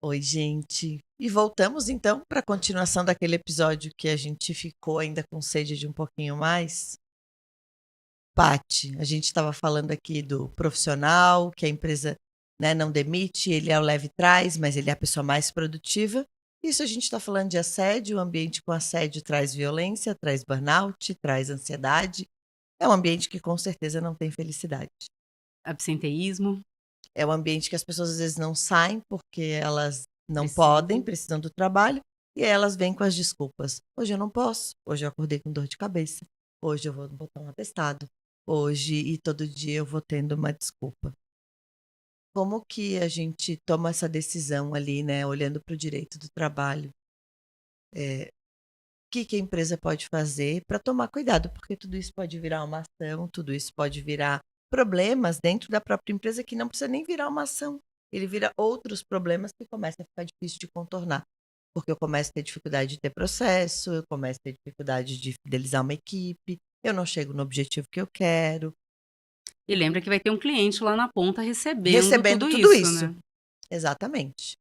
Oi, gente. E voltamos então para a continuação daquele episódio que a gente ficou ainda com sede de um pouquinho mais. Paty, a gente estava falando aqui do profissional, que a empresa, né, não demite, ele é o leve trás, mas ele é a pessoa mais produtiva. Isso a gente está falando de assédio, o ambiente com assédio traz violência, traz burnout, traz ansiedade. É um ambiente que com certeza não tem felicidade. Absenteísmo. É um ambiente que as pessoas às vezes não saem porque elas não Precisam. podem, precisam do trabalho, e aí elas vêm com as desculpas. Hoje eu não posso, hoje eu acordei com dor de cabeça, hoje eu vou botar um atestado, hoje e todo dia eu vou tendo uma desculpa. Como que a gente toma essa decisão ali, né, olhando para o direito do trabalho? O que a empresa pode fazer para tomar cuidado? Porque tudo isso pode virar uma ação, tudo isso pode virar problemas dentro da própria empresa que não precisa nem virar uma ação. Ele vira outros problemas que começam a ficar difícil de contornar. Porque eu começo a ter dificuldade de ter processo, eu começo a ter dificuldade de fidelizar uma equipe, eu não chego no objetivo que eu quero. E lembra que vai ter um cliente lá na ponta recebendo Recebendo tudo tudo isso, isso. né? Exatamente.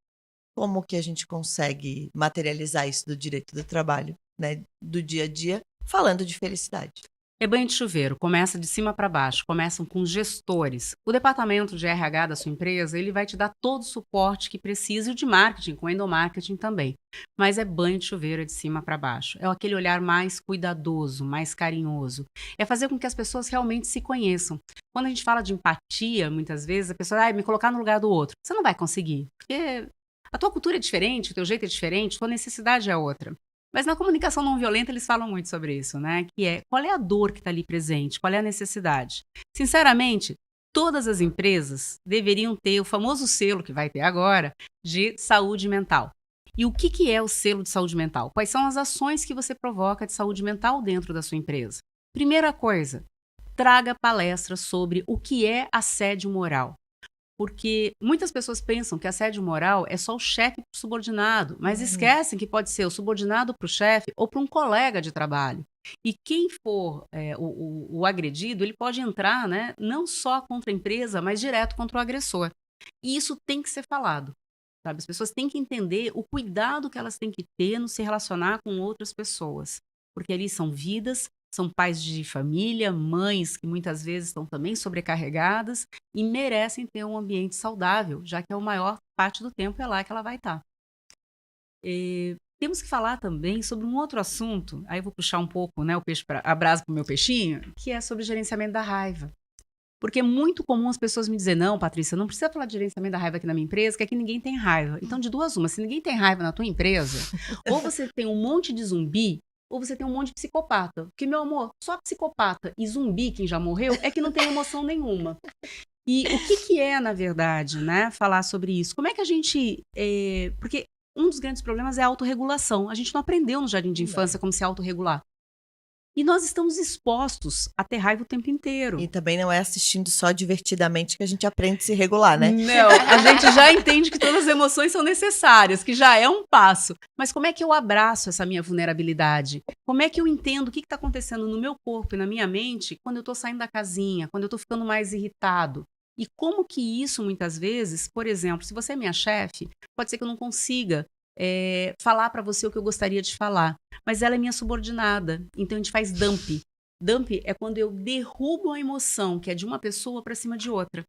Como que a gente consegue materializar isso do direito do trabalho, né, do dia a dia, falando de felicidade? É banho de chuveiro, começa de cima para baixo, começam com gestores. O departamento de RH da sua empresa, ele vai te dar todo o suporte que precisa, e o de marketing, com endomarketing também. Mas é banho de chuveiro, é de cima para baixo. É aquele olhar mais cuidadoso, mais carinhoso. É fazer com que as pessoas realmente se conheçam. Quando a gente fala de empatia, muitas vezes, a pessoa, me colocar no lugar do outro. Você não vai conseguir, porque a tua cultura é diferente, o teu jeito é diferente, a tua necessidade é outra. Mas na comunicação não violenta eles falam muito sobre isso, né? Que é, qual é a dor que está ali presente? Qual é a necessidade? Sinceramente, todas as empresas deveriam ter o famoso selo que vai ter agora de saúde mental. E o que é o selo de saúde mental? Quais são as ações que você provoca de saúde mental dentro da sua empresa? Primeira coisa, traga palestras sobre o que é assédio moral. Porque muitas pessoas pensam que assédio moral é só o chefe para o subordinado, mas esquecem que pode ser o subordinado para o chefe ou para um colega de trabalho. E quem for o agredido, ele pode entrar, né, não só contra a empresa, mas direto contra o agressor. E isso tem que ser falado. Sabe? As pessoas têm que entender o cuidado que elas têm que ter no se relacionar com outras pessoas. Porque ali são vidas, são pais de família, mães que muitas vezes estão também sobrecarregadas e merecem ter um ambiente saudável, já que a maior parte do tempo é lá que ela vai estar. Temos que falar também sobre um outro assunto, aí eu vou puxar um pouco, né, a brasa para o meu peixinho, que é sobre gerenciamento da raiva. Porque é muito comum as pessoas me dizer, não, Patrícia, não precisa falar de gerenciamento da raiva aqui na minha empresa, que aqui ninguém tem raiva. Então, de duas uma, se ninguém tem raiva na tua empresa, ou você tem um monte de zumbi, ou você tem um monte de psicopata. Porque, meu amor, só psicopata e zumbi, quem já morreu, é que não tem emoção nenhuma. E o que é, na verdade, né, falar sobre isso? Como é que a gente... Porque um dos grandes problemas é a autorregulação. A gente não aprendeu no jardim de infância como se autorregular. E nós estamos expostos a ter raiva o tempo inteiro. E também não é assistindo só divertidamente que a gente aprende a se regular, né? Não, a gente já entende que todas as emoções são necessárias, que já é um passo. Mas como é que eu abraço essa minha vulnerabilidade? Como é que eu entendo o que está acontecendo no meu corpo e na minha mente quando eu estou saindo da casinha, quando eu estou ficando mais irritado? E como que isso, muitas vezes, por exemplo, se você é minha chefe, pode ser que eu não consiga falar para você o que eu gostaria de falar, mas ela é minha subordinada, então a gente faz dump. Dump é quando eu derrubo a emoção que é de uma pessoa para cima de outra.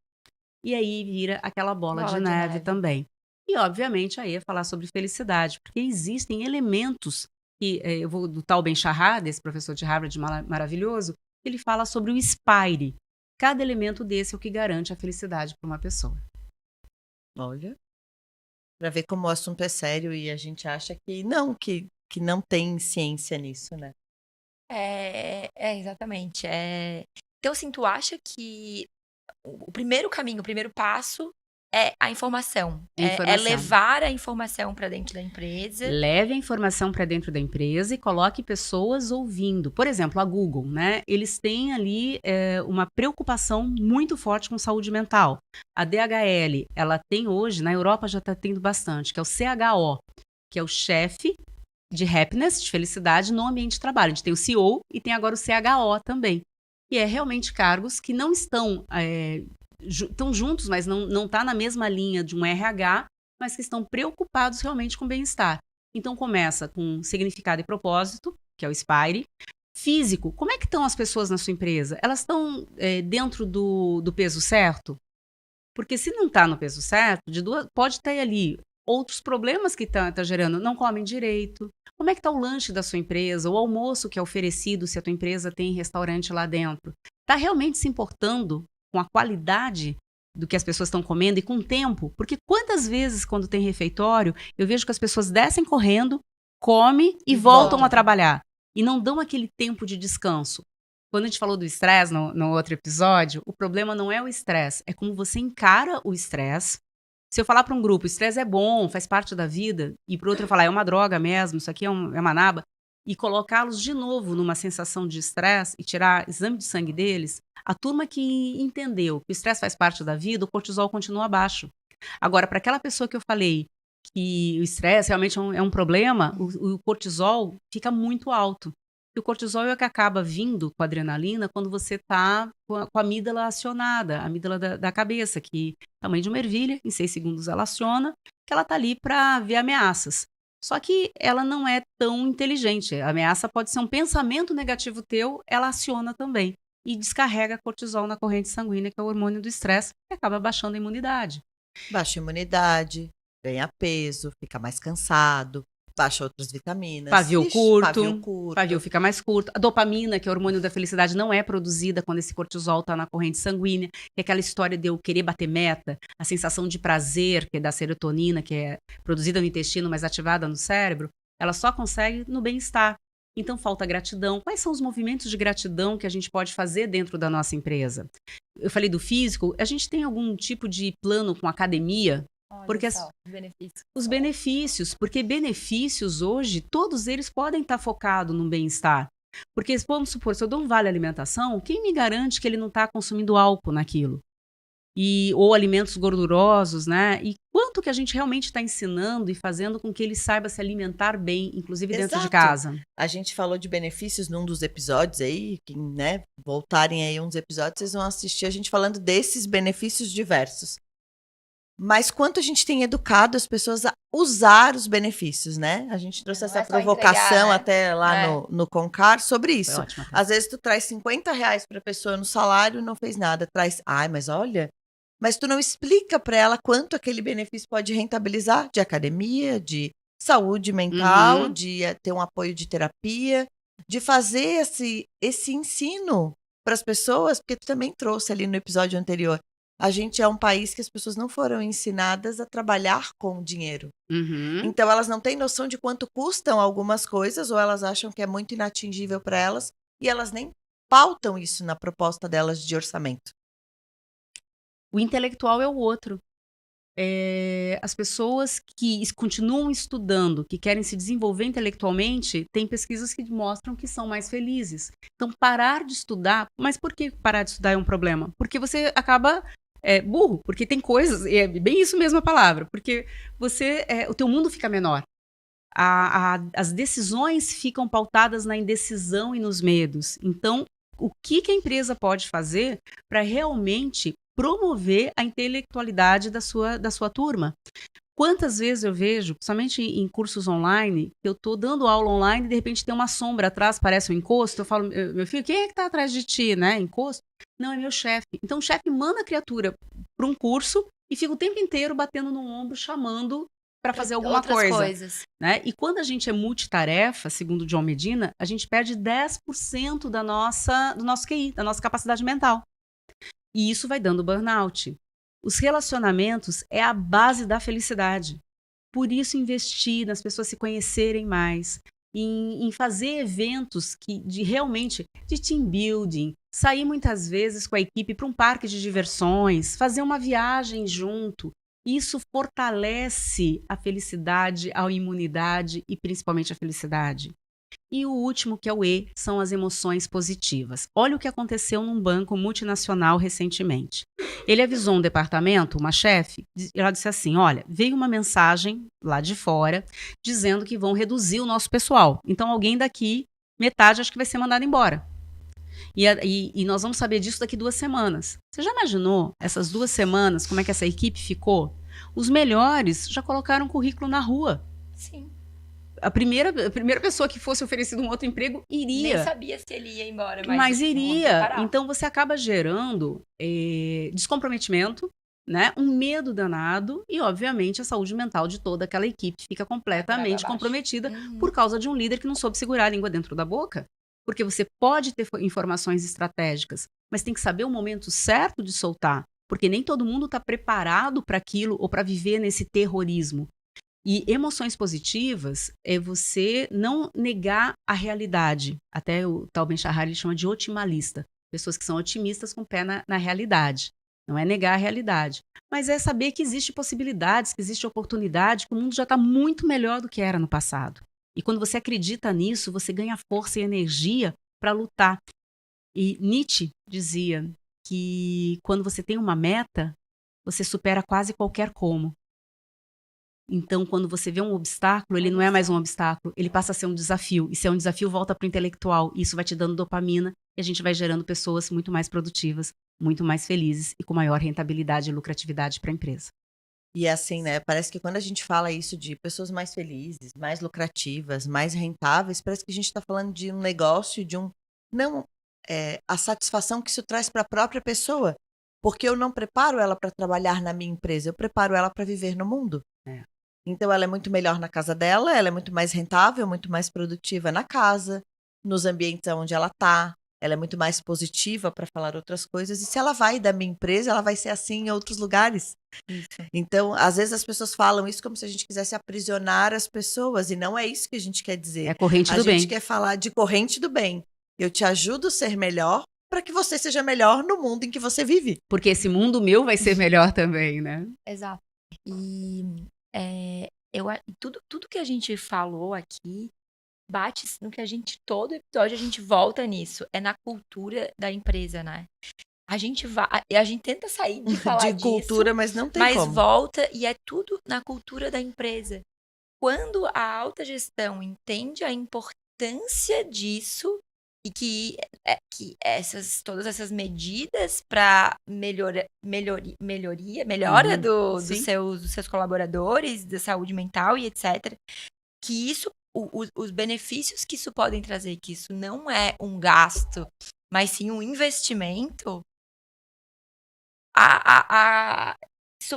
E aí vira aquela bola de neve também. E, obviamente, aí é falar sobre felicidade, porque existem elementos que eu vou do tal Ben Shahar, desse professor de Harvard maravilhoso, ele fala sobre o SPIRE. Cada elemento desse é o que garante a felicidade para uma pessoa. Olha, para ver como o assunto é sério e a gente acha que não tem ciência nisso, né? Exatamente. Então, assim, tu acha que o primeiro caminho, o primeiro passo é a informação. É levar a informação para dentro da empresa. Leve a informação para dentro da empresa e coloque pessoas ouvindo. Por exemplo, a Google, né? Eles têm ali uma preocupação muito forte com saúde mental. A DHL, ela tem hoje, na Europa já está tendo bastante, que é o CHO, que é o chefe de happiness, de felicidade no ambiente de trabalho. A gente tem o CEO e tem agora o CHO também. E é realmente cargos que não estão juntos, mas não está na mesma linha de um RH, mas que estão preocupados realmente com o bem-estar. Então começa com significado e propósito, que é o SPIRE. Físico, como é que estão as pessoas na sua empresa? Elas estão dentro do peso certo? Porque se não está no peso certo, pode ter ali outros problemas que tá gerando. Não comem direito. Como é que está o lanche da sua empresa? O almoço que é oferecido, se a tua empresa tem restaurante lá dentro? Está realmente se importando com a qualidade do que as pessoas estão comendo e com o tempo? Porque quantas vezes, quando tem refeitório, eu vejo que as pessoas descem correndo, comem e voltam a trabalhar. E não dão aquele tempo de descanso. Quando a gente falou do estresse no outro episódio, o problema não é o estresse, é como você encara o estresse. Se eu falar para um grupo, o estresse é bom, faz parte da vida, e para o outro eu falar, é uma droga mesmo, isso aqui é uma naba, e colocá-los de novo numa sensação de estresse e tirar exame de sangue deles, a turma que entendeu que o estresse faz parte da vida, o cortisol continua baixo. Agora, para aquela pessoa que eu falei que o estresse realmente é um problema, o cortisol fica muito alto. E o cortisol é o que acaba vindo com a adrenalina quando você está com a amígdala acionada, a amígdala da cabeça, que tamanho de uma ervilha, em 6 segundos ela aciona, que ela está ali para ver ameaças. Só que ela não é tão inteligente. A ameaça pode ser um pensamento negativo teu, ela aciona também. E descarrega cortisol na corrente sanguínea, que é o hormônio do estresse, que acaba baixando a imunidade. Baixa a imunidade, ganha peso, fica mais cansado, baixa outras vitaminas. Pavio curto. Pavio fica mais curto. A dopamina, que é o hormônio da felicidade, não é produzida quando esse cortisol está na corrente sanguínea. Que é aquela história de eu querer bater meta, a sensação de prazer, que é da serotonina, que é produzida no intestino, mas ativada no cérebro, ela só consegue no bem-estar. Então, falta gratidão. Quais são os movimentos de gratidão que a gente pode fazer dentro da nossa empresa? Eu falei do físico. A gente tem algum tipo de plano com academia? Porque os benefícios, porque benefícios hoje, todos eles podem estar focados no bem-estar. Porque, vamos supor, se eu dou um vale alimentação, quem me garante que ele não está consumindo álcool naquilo? Ou alimentos gordurosos, né? E quanto que a gente realmente está ensinando e fazendo com que ele saiba se alimentar bem, inclusive dentro de casa? A gente falou de benefícios num dos episódios aí, que, né, voltarem aí uns episódios, vocês vão assistir a gente falando desses benefícios diversos. Mas quanto a gente tem educado as pessoas a usar os benefícios, né? A gente trouxe essa provocação entregar, né? Até lá no Concar sobre isso. Ótimo, às vezes tu traz R$50 para a pessoa no salário e não fez nada. Mas olha, mas tu não explica para ela quanto aquele benefício pode rentabilizar de academia, de saúde mental, de ter um apoio de terapia, de fazer esse ensino para as pessoas, porque tu também trouxe ali no episódio anterior. A gente é um país que as pessoas não foram ensinadas a trabalhar com dinheiro. Então, elas não têm noção de quanto custam algumas coisas, ou elas acham que é muito inatingível para elas, e elas nem pautam isso na proposta delas de orçamento. O intelectual é o outro. As pessoas que continuam estudando, que querem se desenvolver intelectualmente, tem pesquisas que mostram que são mais felizes. Então, parar de estudar... Mas por que parar de estudar é um problema? Porque você acaba... burro, porque tem coisas, é bem isso mesmo a palavra, porque o teu mundo fica menor. As decisões ficam pautadas na indecisão e nos medos. Então, o que a empresa pode fazer para realmente promover a intelectualidade da sua turma? Quantas vezes eu vejo, principalmente em cursos online, que eu estou dando aula online e de repente tem uma sombra atrás, parece um encosto, eu falo, meu filho, quem é que está atrás de ti, né? Encosto? Não, é meu chefe. Então o chefe manda a criatura para um curso e fica o tempo inteiro batendo no ombro, chamando para fazer alguma coisa. Né? E quando a gente é multitarefa, segundo o John Medina, a gente perde 10% do nosso QI, da nossa capacidade mental. E isso vai dando burnout. Os relacionamentos é a base da felicidade. Por isso, investir nas pessoas se conhecerem mais, em fazer eventos realmente de team building, sair muitas vezes com a equipe para um parque de diversões, fazer uma viagem junto. Isso fortalece a felicidade, a imunidade e principalmente a felicidade. E o último, que é o E, são as emoções positivas. Olha o que aconteceu num banco multinacional recentemente. Ele avisou um departamento, uma chefe, ela disse assim, olha, veio uma mensagem lá de fora dizendo que vão reduzir o nosso pessoal. Então alguém daqui, metade acho que vai ser mandado embora. E nós vamos saber disso daqui 2 semanas. Você já imaginou essas 2 semanas, como é que essa equipe ficou? Os melhores já colocaram currículo na rua. Sim. A primeira pessoa que fosse oferecido um outro emprego iria. Nem sabia se ele ia embora, mas iria. Então você acaba gerando descomprometimento, né? Um medo danado e, obviamente, a saúde mental de toda aquela equipe fica completamente comprometida por causa de um líder que não soube segurar a língua dentro da boca. Porque você pode ter informações estratégicas, mas tem que saber o momento certo de soltar, porque nem todo mundo está preparado para aquilo ou para viver nesse terrorismo. E emoções positivas é você não negar a realidade. Até o tal Ben Shahar ele chama de otimalista. Pessoas que são otimistas com o pé na realidade. Não é negar a realidade. Mas é saber que existe possibilidades, que existe oportunidade, que o mundo já está muito melhor do que era no passado. E quando você acredita nisso, você ganha força e energia para lutar. E Nietzsche dizia que quando você tem uma meta, você supera quase qualquer como. Então, quando você vê um obstáculo, ele não é mais um obstáculo, ele passa a ser um desafio. E se é um desafio, volta para o intelectual. E isso vai te dando dopamina e a gente vai gerando pessoas muito mais produtivas, muito mais felizes e com maior rentabilidade e lucratividade para a empresa. E assim, né? Parece que quando a gente fala isso de pessoas mais felizes, mais lucrativas, mais rentáveis, parece que a gente está falando de um negócio, de um... Não a satisfação que isso traz para a própria pessoa. Porque eu não preparo ela para trabalhar na minha empresa, eu preparo ela para viver no mundo. Então, ela é muito melhor na casa dela, ela é muito mais rentável, muito mais produtiva na casa, nos ambientes onde ela está, ela é muito mais positiva para falar outras coisas. E se ela vai da minha empresa, ela vai ser assim em outros lugares. Isso. Então, às vezes as pessoas falam isso como se a gente quisesse aprisionar as pessoas, e não é isso que a gente quer dizer. É corrente do bem. A gente quer falar de corrente do bem. Eu te ajudo a ser melhor para que você seja melhor no mundo em que você vive. Porque esse mundo meu vai ser melhor também, né? Exato. E... tudo que a gente falou aqui bate no que todo episódio a gente volta nisso, é na cultura da empresa, né? A gente tenta sair de falar de cultura, disso, mas não tem como. Mas volta e é tudo na cultura da empresa. Quando a alta gestão entende a importância disso e que todas essas medidas para melhora dos seus colaboradores, da saúde mental e etc., que isso, os benefícios que isso podem trazer, que isso não é um gasto, mas sim um investimento,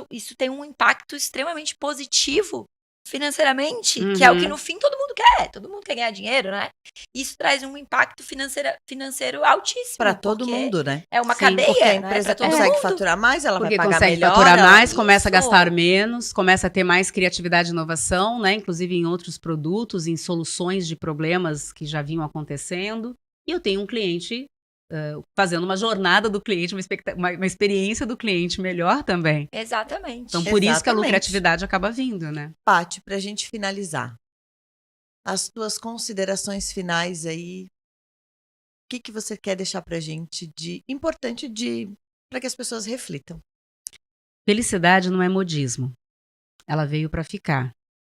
isso tem um impacto extremamente positivo financeiramente, que é o que no fim todo mundo quer ganhar dinheiro, né? Isso traz um impacto financeiro altíssimo. Para todo mundo, né? É uma cadeia, porque a empresa consegue faturar mais, ela vai pagar melhor. Faturar mais, começa a gastar menos, começa a ter mais criatividade e inovação, né? Inclusive em outros produtos, em soluções de problemas que já vinham acontecendo. E eu tenho um cliente fazendo uma jornada do cliente, uma experiência do cliente melhor também. Exatamente. Então, por isso que a lucratividade acaba vindo, né? Paty, para a gente finalizar, as tuas considerações finais aí, o que você quer deixar para a gente de importante para que as pessoas reflitam? Felicidade não é modismo. Ela veio para ficar.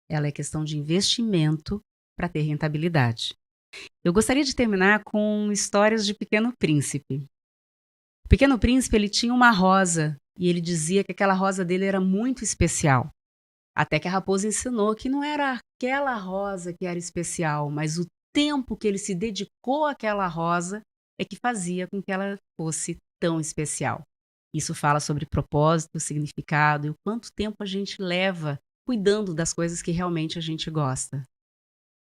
Ela é questão de investimento para ter rentabilidade. Eu gostaria de terminar com histórias de Pequeno Príncipe. O Pequeno Príncipe, ele tinha uma rosa e ele dizia que aquela rosa dele era muito especial. Até que a raposa ensinou que não era aquela rosa que era especial, mas o tempo que ele se dedicou àquela rosa é que fazia com que ela fosse tão especial. Isso fala sobre propósito, significado e o quanto tempo a gente leva cuidando das coisas que realmente a gente gosta.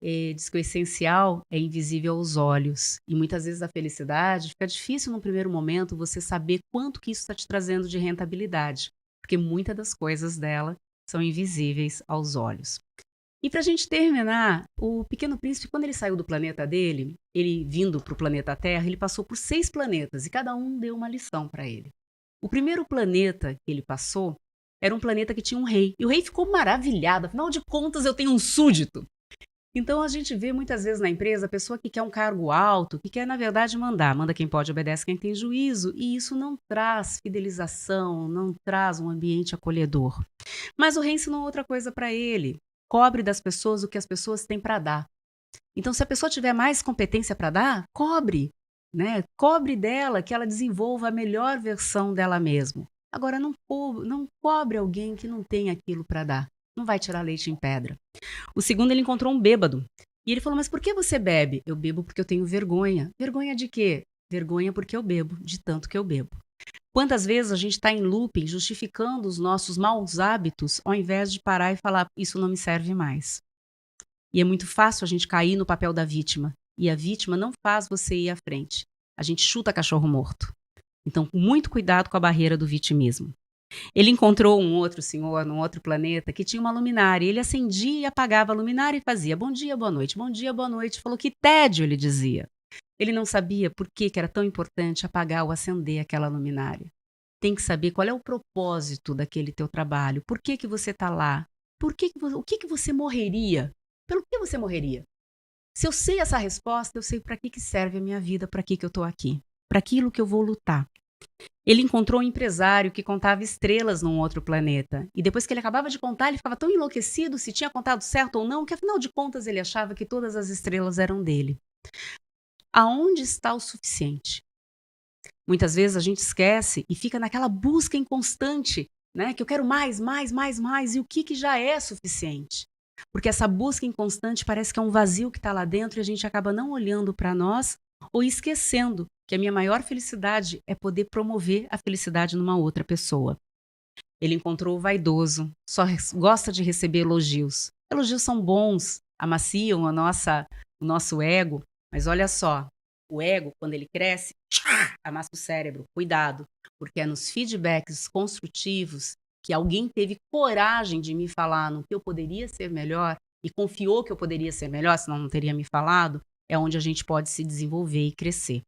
Diz que o essencial é invisível aos olhos. E muitas vezes a felicidade fica difícil no primeiro momento você saber quanto que isso está te trazendo de rentabilidade. Porque muitas das coisas dela são invisíveis aos olhos. E para a gente terminar, o Pequeno Príncipe, quando ele saiu do planeta dele, ele vindo para o planeta Terra, ele passou por 6 planetas e cada um deu uma lição para ele. O primeiro planeta que ele passou era um planeta que tinha um rei. E o rei ficou maravilhado. Afinal de contas, eu tenho um súdito. Então, a gente vê muitas vezes na empresa a pessoa que quer um cargo alto, que quer, na verdade, manda quem pode, obedece quem tem juízo, e isso não traz fidelização, não traz um ambiente acolhedor. Mas o rei ensinou outra coisa para ele: cobre das pessoas o que as pessoas têm para dar. Então, se a pessoa tiver mais competência para dar, cobre, né? Cobre dela que ela desenvolva a melhor versão dela mesma. Agora, não cobre alguém que não tem aquilo para dar. Não vai tirar leite em pedra. O segundo, ele encontrou um bêbado. E ele falou, mas por que você bebe? Eu bebo porque eu tenho vergonha. Vergonha de quê? Vergonha porque eu bebo, de tanto que eu bebo. Quantas vezes a gente está em looping, justificando os nossos maus hábitos, ao invés de parar e falar, isso não me serve mais. E é muito fácil a gente cair no papel da vítima. E a vítima não faz você ir à frente. A gente chuta cachorro morto. Então, muito cuidado com a barreira do vitimismo. Ele encontrou um outro senhor num outro planeta que tinha uma luminária. Ele acendia e apagava a luminária e fazia bom dia, boa noite, bom dia, boa noite. Falou que tédio, ele dizia. Ele não sabia por que era tão importante apagar ou acender aquela luminária. Tem que saber qual é o propósito daquele teu trabalho. Por que você está lá? O que você morreria? Pelo que você morreria? Se eu sei essa resposta, eu sei para que serve a minha vida, para que eu estou aqui, para aquilo que eu vou lutar. Ele encontrou um empresário que contava estrelas num outro planeta. E depois que ele acabava de contar, ele ficava tão enlouquecido se tinha contado certo ou não, que afinal de contas ele achava que todas as estrelas eram dele. Aonde está o suficiente? Muitas vezes a gente esquece e fica naquela busca inconstante, né? Que eu quero mais, mais, mais, mais. E o que já é suficiente? Porque essa busca inconstante parece que é um vazio que está lá dentro e a gente acaba não olhando para nós ou esquecendo que a minha maior felicidade é poder promover a felicidade numa outra pessoa. Ele encontrou o vaidoso, só gosta de receber elogios. Elogios são bons, amaciam o nosso ego, mas olha só, o ego, quando ele cresce, amassa o cérebro. Cuidado, porque é nos feedbacks construtivos que alguém teve coragem de me falar no que eu poderia ser melhor e confiou que eu poderia ser melhor, senão não teria me falado, é onde a gente pode se desenvolver e crescer.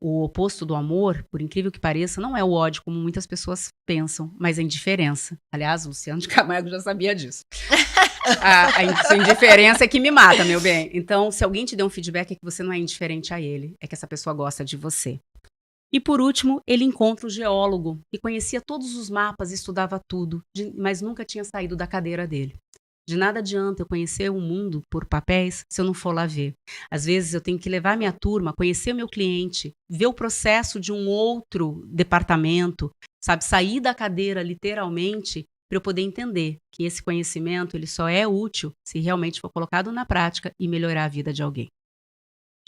O oposto do amor, por incrível que pareça, não é o ódio, como muitas pessoas pensam, mas a indiferença. Aliás, o Luciano de Camargo já sabia disso. A indiferença é que me mata, meu bem. Então, se alguém te der um feedback, é que você não é indiferente a ele, é que essa pessoa gosta de você. E por último, ele encontra o geólogo, que conhecia todos os mapas, estudava tudo, mas nunca tinha saído da cadeira dele. De nada adianta eu conhecer o mundo por papéis se eu não for lá ver. Às vezes eu tenho que levar minha turma, conhecer o meu cliente, ver o processo de um outro departamento, sabe, sair da cadeira literalmente para eu poder entender que esse conhecimento ele só é útil se realmente for colocado na prática e melhorar a vida de alguém.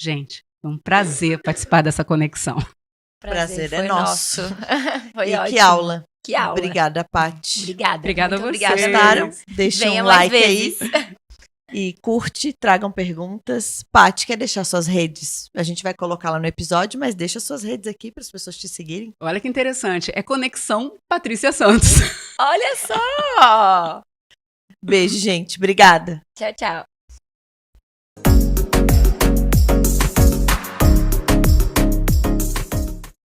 Gente, foi um prazer participar dessa conexão. Prazer é nosso. Foi e ótimo. que aula. Que aula. Obrigada, Paty. Obrigada a vocês. Gostaram? Deixem Venha um mais like aí. vezes. E curte, tragam perguntas. Paty, quer deixar suas redes? A gente vai colocar lá no episódio, mas deixa suas redes aqui para as pessoas te seguirem. Olha que interessante. É Conexão Patrícia Santos. Olha só! Beijo, gente. Obrigada. Tchau, tchau.